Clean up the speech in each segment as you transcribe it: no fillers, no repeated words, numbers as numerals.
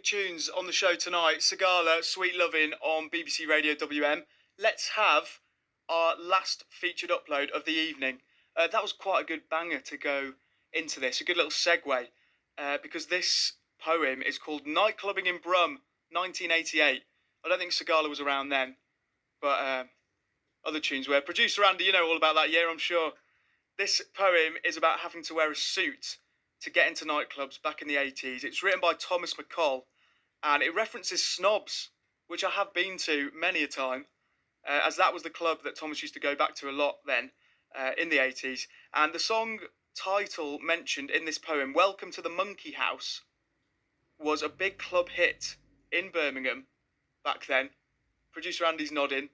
Tunes on the show tonight. Sagala, Sweet Lovin' on BBC Radio WM. Let's have our last featured upload of the evening. That was quite a good banger to go into this, a good little segue, because this poem is called Nightclubbing in Brum, 1988. I don't think Sagala was around then, but other tunes were. Producer Andy, you know all about that year, I'm sure. This poem is about having to wear a suit to get into nightclubs back in the 80s. It's written by Thomas McColl, and it references Snobs, which I have been to many a time, as that was the club that Thomas used to go back to a lot then, in the 80s. And the song title mentioned in this poem, Welcome to the Monkey House, was a big club hit in Birmingham back then. Producer Andy's nodding.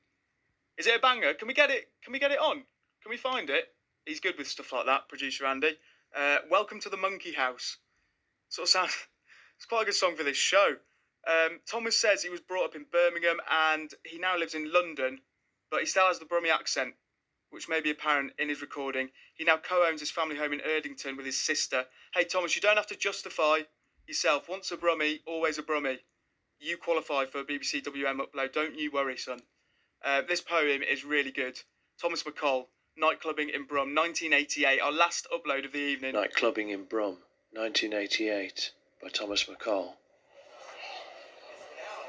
Is it a banger? Can we get it on? Can we find it? He's good with stuff like that, Producer Andy. Welcome to the Monkey House. Sort of sounds... It's quite a good song for this show. Thomas says he was brought up in Birmingham and he now lives in London, but he still has the Brummy accent, which may be apparent in his recording. He now co-owns his family home in Erdington with his sister. Hey, Thomas, you don't have to justify yourself. Once a Brummy, always a Brummy. You qualify for a BBC WM upload. Don't you worry, son. This poem is really good. Thomas McColl, Nightclubbing in Brum, 1988, our last upload of the evening. Nightclubbing in Brum, 1988, by Thomas McColl.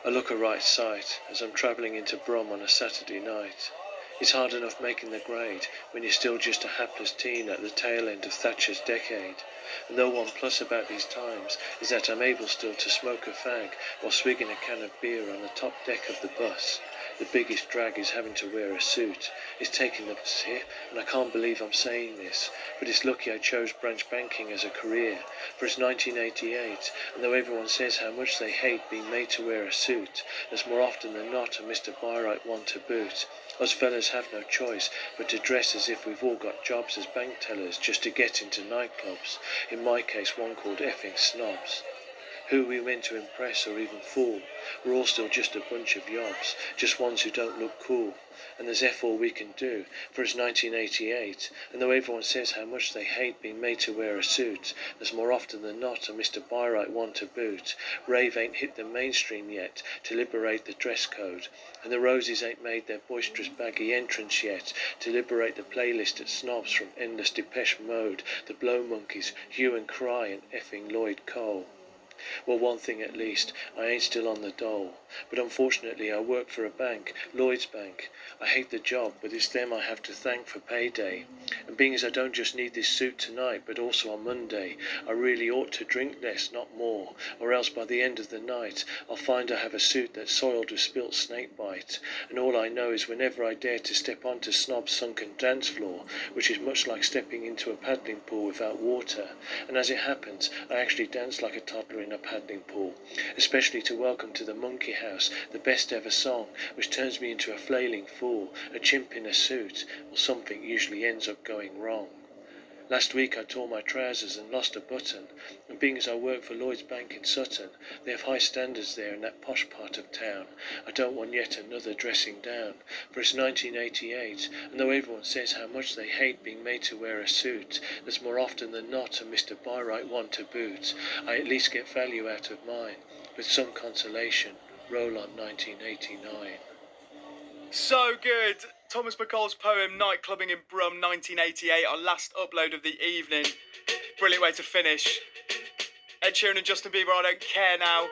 I look a right sight as I'm travelling into Brum on a Saturday night. It's hard enough making the grade when you're still just a hapless teen at the tail end of Thatcher's decade. And though one plus about these times is that I'm able still to smoke a fag while swigging a can of beer on the top deck of the bus. The biggest drag is having to wear a suit. It's taking the bus here, and I can't believe I'm saying this, but it's lucky I chose branch banking as a career, for it's 1988, and though everyone says how much they hate being made to wear a suit, there's more often than not a Mr Byrite one to boot. Us fellas have no choice but to dress as if we've all got jobs as bank tellers just to get into nightclubs, in my case one called effing Snobs. Who we meant to impress or even fool, we're all still just a bunch of yobs, just ones who don't look cool. And there's F all we can do, for it's 1988, and though everyone says how much they hate being made to wear a suit, there's more often than not a Mr Byrite one to boot. Rave ain't hit the mainstream yet to liberate the dress code, and the Roses ain't made their boisterous baggy entrance yet to liberate the playlist at Snobs from endless Depeche Mode, the Blow Monkeys, Hue and Cry and effing Lloyd Cole. Well, one thing at least, I ain't still on the dole, but unfortunately I work for a bank, Lloyd's Bank. I hate the job, but it's them I have to thank for payday. And being as I don't just need this suit tonight, but also on Monday, I really ought to drink less, not more, or else by the end of the night I'll find I have a suit that's soiled with spilt snakebite. And all I know is whenever I dare to step onto Snob's sunken dance floor, which is much like stepping into a paddling pool without water, and as it happens, I actually dance like a toddler in a paddling pool, especially to Welcome to the Monkey House, the best ever song, which turns me into a flailing fool, a chimp in a suit, or something usually ends up going wrong. Last week I tore my trousers and lost a button, and being as I work for Lloyd's Bank in Sutton, they have high standards there in that posh part of town. I don't want yet another dressing down, for it's 1988, and though everyone says how much they hate being made to wear a suit, there's more often than not a Mr Byrite one to boot. I at least get value out of mine, with some consolation. Roll on 1989. So good. Thomas McColl's poem, Nightclubbing in Brum, 1988, our last upload of the evening. Brilliant way to finish. Ed Sheeran and Justin Bieber, I Don't Care Now.